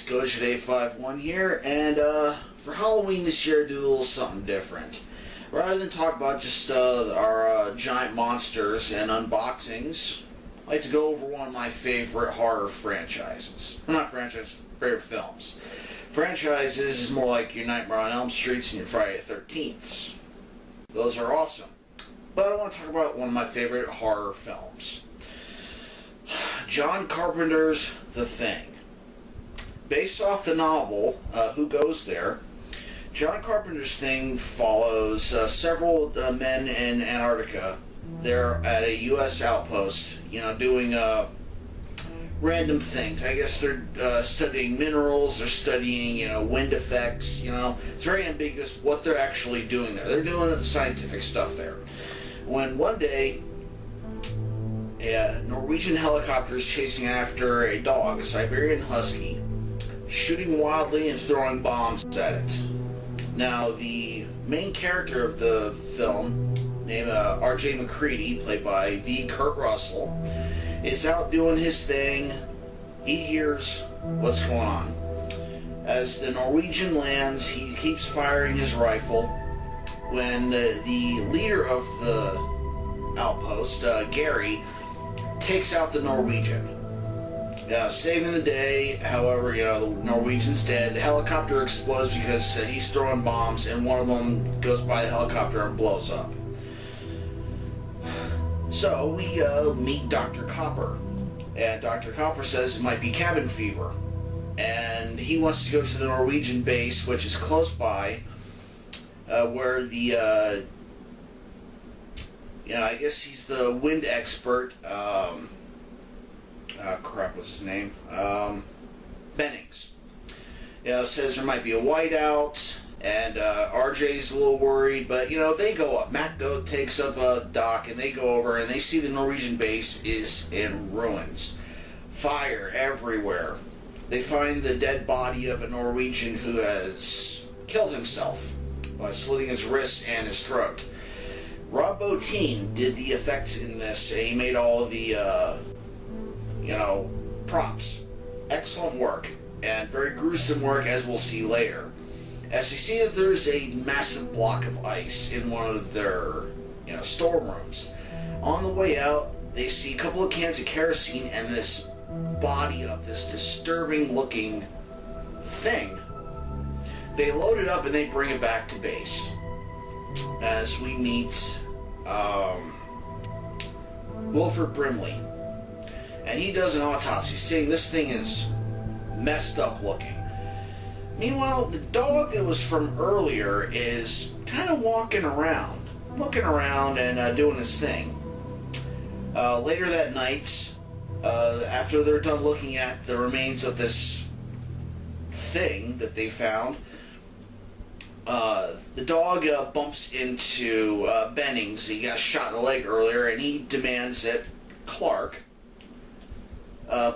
guys, GoJday51 here, and for Halloween this year, do a little something different. Rather than talk about just our giant monsters and unboxings, I like to go over one of my favorite horror franchises. Well, not franchises, favorite films. Franchises is more like your Nightmare on Elm Streets and your Friday the 13th. Those are awesome. But I want to talk about one of my favorite horror films. John Carpenter's The Thing. Based off the novel, Who Goes There, John Carpenter's Thing follows several men in Antarctica. They're at a U.S. outpost, doing random things. I guess they're studying minerals, they're studying, wind effects, It's very ambiguous what they're actually doing there. They're doing scientific stuff there. When one day, a Norwegian helicopter is chasing after a dog, a Siberian Husky, shooting wildly and throwing bombs at it. Now, the main character of the film, named R.J. McCready, played by the Kurt Russell, is out doing his thing. He hears what's going on. As the Norwegian lands, he keeps firing his rifle. When the leader of the outpost, Gary, takes out the Norwegian, saving the day. However, the Norwegian's dead. The helicopter explodes because he's throwing bombs, and one of them goes by the helicopter and blows up. So we meet Dr. Copper, and Dr. Copper says it might be cabin fever, and he wants to go to the Norwegian base, which is close by, where the I guess he's the wind expert. Crap, what's his name? Bennings. Says there might be a whiteout, and RJ's a little worried, but they go up. Matt takes up a dock, and they go over, and they see the Norwegian base is in ruins. Fire everywhere. They find the dead body of a Norwegian who has killed himself by slitting his wrists and his throat. Rob Bottin did the effects in this. He made all the props. Excellent work, and very gruesome work, as we'll see later. As they see that there's a massive block of ice in one of their, storerooms. On the way out, they see a couple of cans of kerosene and this body of this disturbing-looking thing. They load it up and they bring it back to base. As we meet Wilford Brimley. And he does an autopsy, saying this thing is messed up looking. Meanwhile, the dog that was from earlier is kind of walking around, looking around and doing his thing. Later that night, after they're done looking at the remains of this thing that they found, the dog bumps into Bennings. He got shot in the leg earlier, and he demands that Clark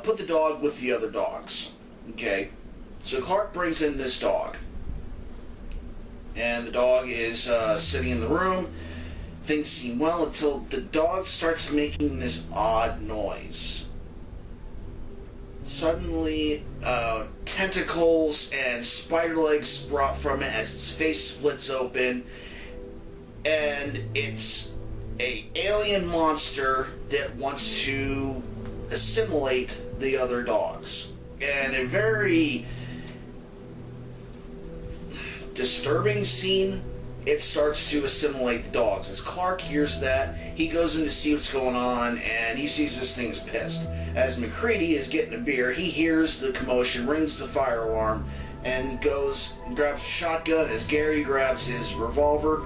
put the dog with the other dogs. Okay, so Clark brings in this dog, and the dog is sitting in the room. Things seem well until the dog starts making this odd noise. Suddenly, tentacles and spider legs sprout from it as its face splits open, and it's an alien monster that wants to assimilate the other dogs. And a very disturbing scene. It starts to assimilate the dogs. As Clark hears that, he goes in to see what's going on, and he sees this thing is pissed. As McCready is getting a beer, he hears the commotion, rings the fire alarm, and goes and grabs a shotgun as Gary grabs his revolver.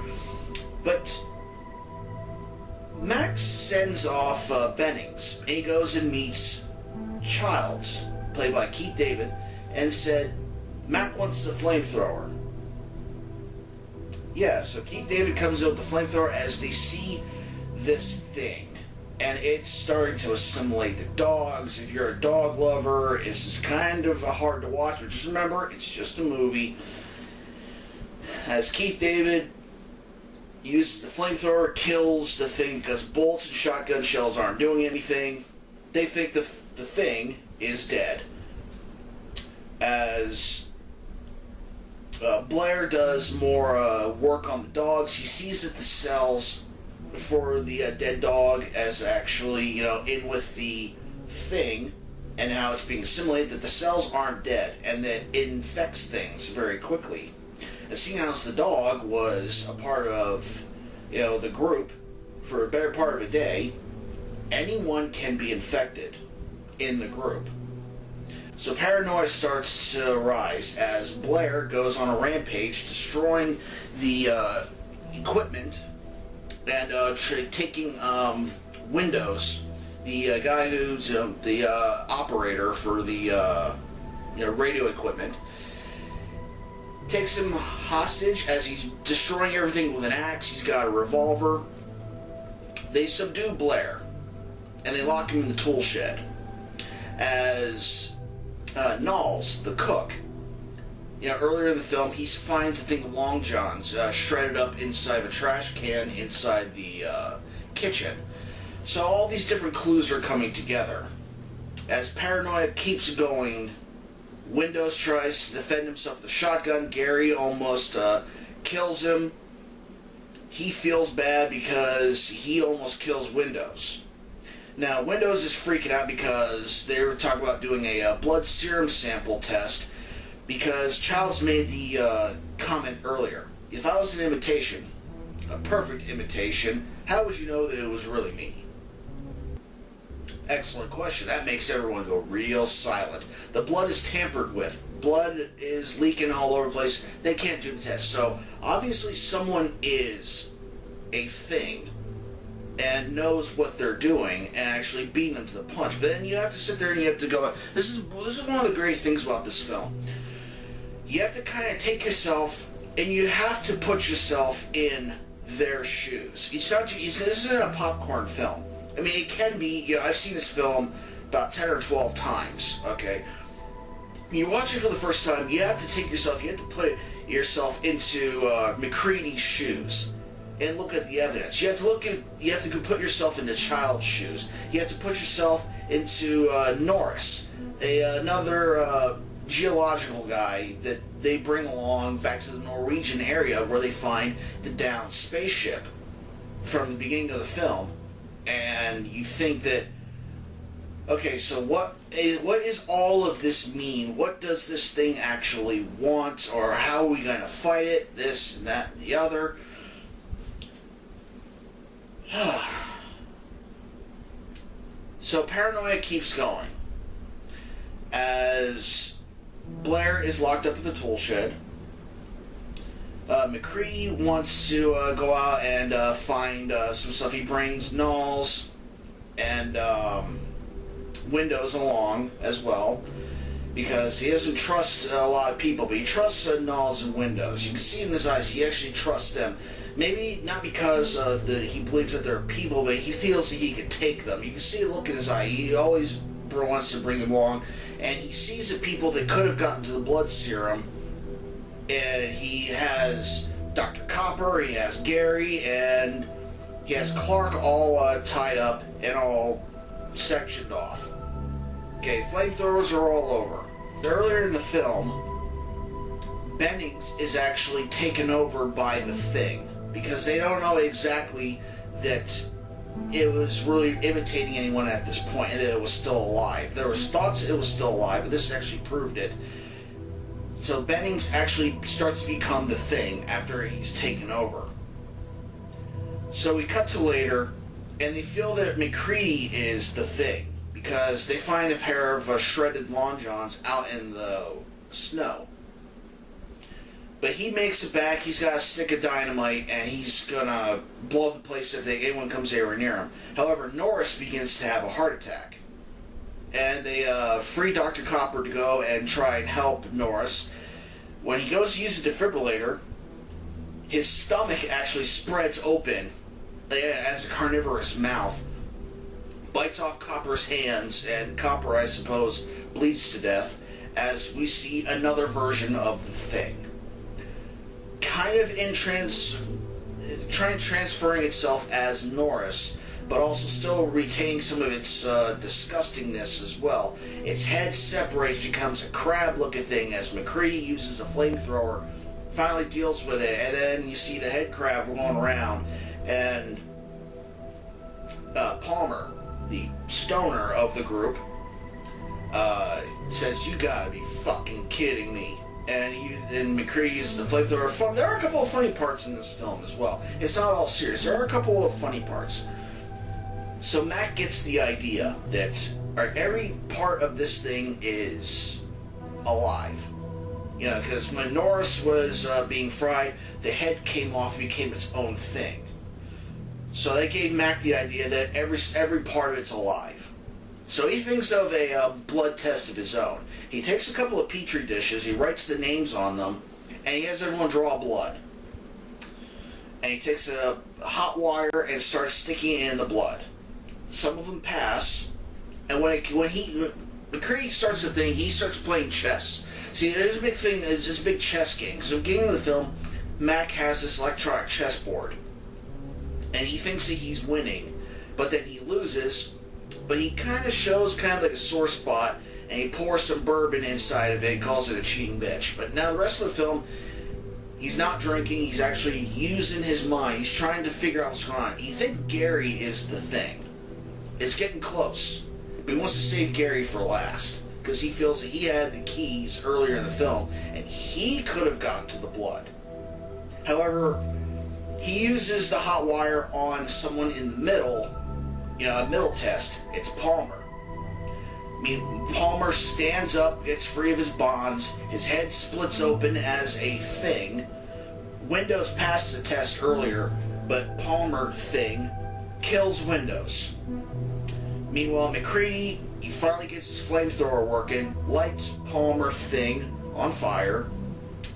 But Max sends off Bennings, and he goes and meets Childs, played by Keith David, and said, Mac wants the flamethrower. Yeah, so Keith David comes up with the flamethrower as they see this thing, and it's starting to assimilate the dogs. If you're a dog lover, this is kind of hard to watch, but just remember, it's just a movie. As Keith David uses the flamethrower, kills the thing because bullets and shotgun shells aren't doing anything. They think the thing is dead. as Blair does more work on the dogs. He sees that the cells for the dead dog as actually, in with the thing and how it's being assimilated, that the cells aren't dead and that it infects things very quickly. And seeing as the dog was a part of, the group for a better part of a day, anyone can be infected in the group. So paranoia starts to rise as Blair goes on a rampage, destroying the equipment and taking Windows, the guy who's the operator for the radio equipment, takes him hostage as he's destroying everything with an axe. He's got a revolver. They subdue Blair and they lock him in the tool shed as Knowles, the cook, earlier in the film, he finds a thing of Long John's shredded up inside a trash can inside the kitchen. So all these different clues are coming together. As paranoia keeps going, Windows tries to defend himself with a shotgun. Gary almost kills him. He feels bad because he almost kills Windows. Now, Windows is freaking out because they were talking about doing a blood serum sample test because Childs made the comment earlier. If I was an imitation, a perfect imitation, how would you know that it was really me? Excellent question. That makes everyone go real silent. The blood is tampered with. Blood is leaking all over the place. They can't do the test. So, obviously someone is a thing and knows what they're doing and actually beating them to the punch. But then you have to sit there and you have to go, this is one of the great things about this film. You have to kind of take yourself and you have to put yourself in their shoes. This isn't a popcorn film. I mean, it can be, I've seen this film about 10 or 12 times, okay? When you watch it for the first time, you have to take yourself, you have to put yourself into McCready's shoes and look at the evidence. You have to put yourself into Child's shoes. You have to put yourself into Norris, another geological guy that they bring along back to the Norwegian area where they find the downed spaceship from the beginning of the film. And you think that, okay, so what is all of this mean? What does this thing actually want? Or how are we going to fight it? This and that and the other. So paranoia keeps going as Blair is locked up in the tool shed. McCready wants to go out and find some stuff. He brings Knowles and Windows along as well because he doesn't trust a lot of people, but he trusts Knowles and Windows. You can see in his eyes he actually trusts them. Maybe not because he believes that they're people, but he feels that he can take them. You can see the look in his eye. He always wants to bring them along, and he sees the people that could have gotten to the blood serum. And he has Dr. Copper, he has Gary, and he has Clark all tied up and all sectioned off. Okay, flamethrowers are all over. Earlier in the film, Bennings is actually taken over by the Thing because they don't know exactly that it was really imitating anyone at this point and that it was still alive. There was thoughts it was still alive, but this actually proved it. So Bennings actually starts to become the Thing after he's taken over. So we cut to later, and they feel that McCready is the Thing because they find a pair of shredded Long Johns out in the snow. But he makes it back. He's got a stick of dynamite, and he's gonna blow up the place if anyone comes anywhere near him. However, Norris begins to have a heart attack. And they free Dr. Copper to go and try and help Norris. When he goes to use a defibrillator, his stomach actually spreads open as a carnivorous mouth, bites off Copper's hands, and Copper, I suppose, bleeds to death as we see another version of the Thing. Kind of transferring itself as Norris, but also still retaining some of its disgustingness as well. Its head separates, becomes a crab-looking thing as McCready uses a flamethrower, finally deals with it, and then you see the head crab going around, and Palmer, the stoner of the group, says, "You gotta be fucking kidding me." And McCready uses the flamethrower. There are a couple of funny parts in this film as well. It's not all serious. There are a couple of funny parts. So Mac gets the idea that every part of this thing is alive. You know, because when Norris was being fried, the head came off and became its own thing. So they gave Mac the idea that every part of it's alive. So he thinks of a blood test of his own. He takes a couple of petri dishes, he writes the names on them, and he has everyone draw blood. And he takes a hot wire and starts sticking it in the blood. Some of them pass, and when McCready starts the thing, he starts playing chess. See, there's a big thing, it's this big chess game. Because at the beginning of the film, Mac has this electronic chessboard. And he thinks that he's winning, but then he loses. But he kind of shows like a sore spot, and he pours some bourbon inside of it and calls it a cheating bitch. But now the rest of the film, he's not drinking, he's actually using his mind. He's trying to figure out what's going on. He thinks Gary is the thing. It's getting close. But he wants to save Gary for last, because he feels that he had the keys earlier in the film, and he could have gotten to the blood. However, he uses the hot wire on someone in the middle, a middle test. It's Palmer. Palmer stands up, gets free of his bonds, his head splits open as a thing. Windows passed the test earlier, but Palmer thing kills Windows. Meanwhile, McCready, he finally gets his flamethrower working, lights Palmer thing on fire,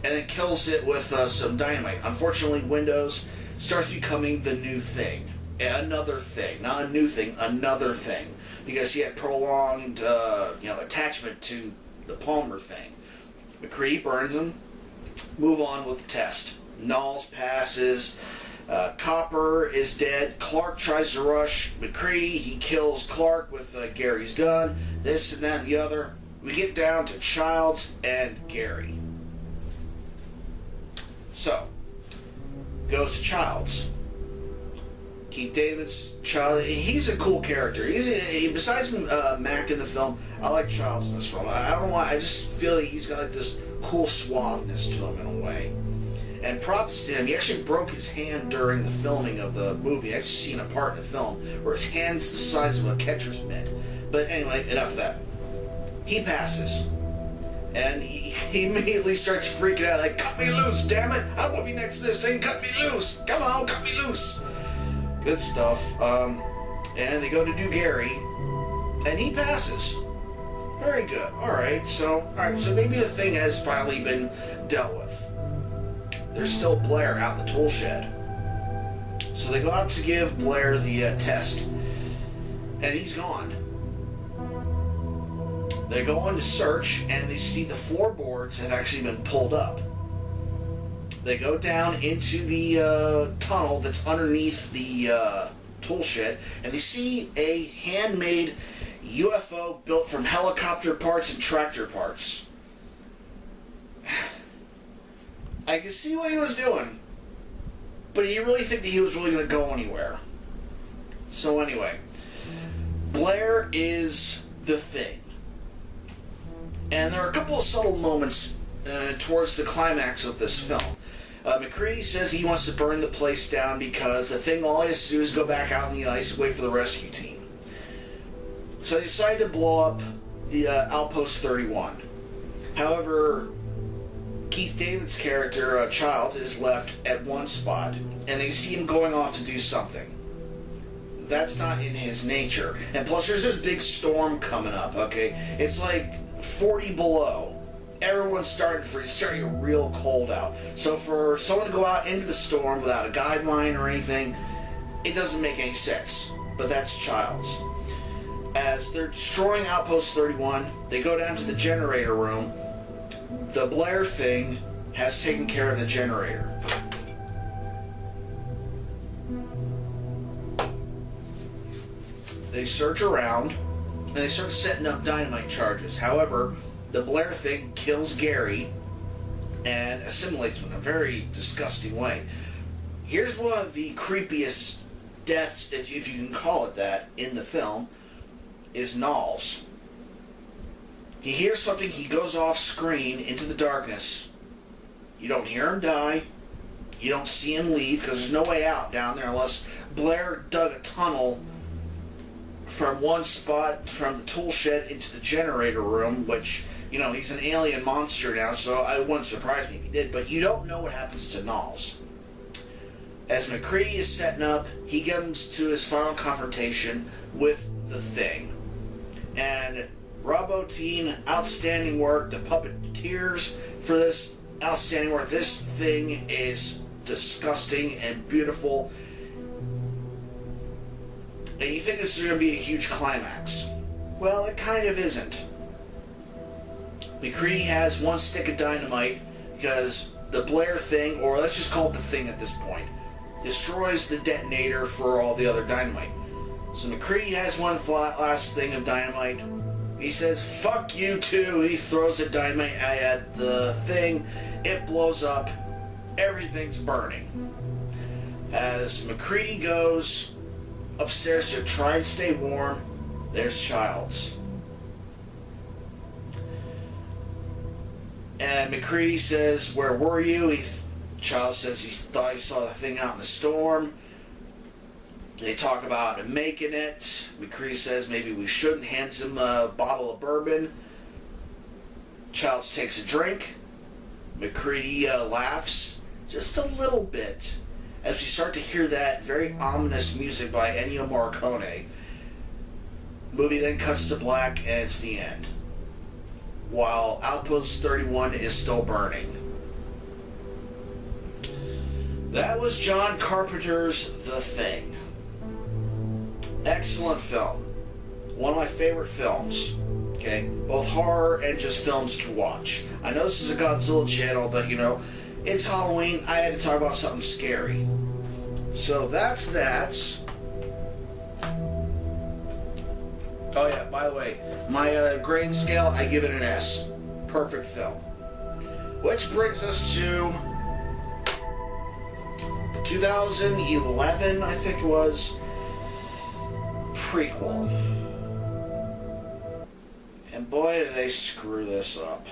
and then kills it with some dynamite. Unfortunately, Windows starts becoming the new thing. Another thing. Not a new thing, another thing. Because he had prolonged attachment to the Palmer thing. McCready burns him. Move on with the test. Knowles passes. Copper is dead. Clark tries to rush McCready. He kills Clark with Gary's gun. This and that and the other. We get down to Childs and Gary. So, goes to Childs. Keith David's Child. He's a cool character. Besides Mac in the film, I like Childs in this film. I don't know why. I just feel like he's got this cool suaveness to him in a way. And props to him. He actually broke his hand during the filming of the movie. I actually seen a part in the film where his hand's the size of a catcher's mitt. But anyway, enough of that. He passes. And he immediately starts freaking out, like, "Cut me loose, damn it! I want to be next to this thing, cut me loose! Come on, cut me loose!" Good stuff. And they go to do Gary, and he passes. Very good. Alright, so maybe the thing has finally been dealt with. There's still Blair out in the tool shed. So they go out to give Blair the test, and he's gone. They go on to search, and they see the floorboards have actually been pulled up. They go down into the tunnel that's underneath the tool shed, and they see a handmade UFO built from helicopter parts and tractor parts. I can see what he was doing, but do you really think that he was really going to go anywhere? So anyway, Blair is the thing. And there are a couple of subtle moments towards the climax of this film. McCready says he wants to burn the place down because the thing all he has to do is go back out in the ice and wait for the rescue team. So they decide to blow up the Outpost 31. However, Keith David's character, Childs, is left at one spot, and they see him going off to do something. That's not in his nature. And plus, there's this big storm coming up, okay? It's like 40 below. Everyone's starting real cold out. So for someone to go out into the storm without a guideline or anything, it doesn't make any sense. But that's Childs. As they're destroying Outpost 31, they go down to the generator room. The Blair thing has taken care of the generator. they search around, and they start setting up dynamite charges. However, the Blair thing kills Gary and assimilates him in a very disgusting way. Here's one of the creepiest deaths, if you can call it that, in the film, is Knowles. He hears something, he goes off screen into the darkness. You don't hear him die. You don't see him leave, because there's no way out down there unless Blair dug a tunnel from one spot from the tool shed into the generator room, which, you know, he's an alien monster now, so it wouldn't surprise me if he did, but you don't know what happens to Knowles. As McCready is setting up, he comes to his final confrontation with the Thing. And Rob Bottin, outstanding work. The puppeteers for this, outstanding work. This thing is disgusting and beautiful. And you think this is going to be a huge climax. Well, it kind of isn't. McCready has one stick of dynamite because the Blair thing, or let's just call it the Thing at this point, destroys the detonator for all the other dynamite. So McCready has one last thing of dynamite. He says, "Fuck you too." He throws a dynamite at the Thing. It blows up. Everything's burning. As McCready goes upstairs to try and stay warm, there's Childs. And McCready says, "Where were you?" Childs says he thought he saw the Thing out in the storm. They talk about making it. McCready says maybe we shouldn't. Hands him a bottle of bourbon. Childs takes a drink. McCready laughs just a little bit as we start to hear that very ominous music by Ennio Morricone. The movie then cuts to black and it's the end, while Outpost 31 is still burning. That was John Carpenter's The Thing. Excellent film. One of my favorite films. Okay? Both horror and just films to watch. I know this is a Godzilla channel, but you know, it's Halloween. I had to talk about something scary. So that's that. Oh yeah, by the way, my grading scale, I give it an S. Perfect film. Which brings us to 2011, I think it was, prequel. And boy, did they screw this up.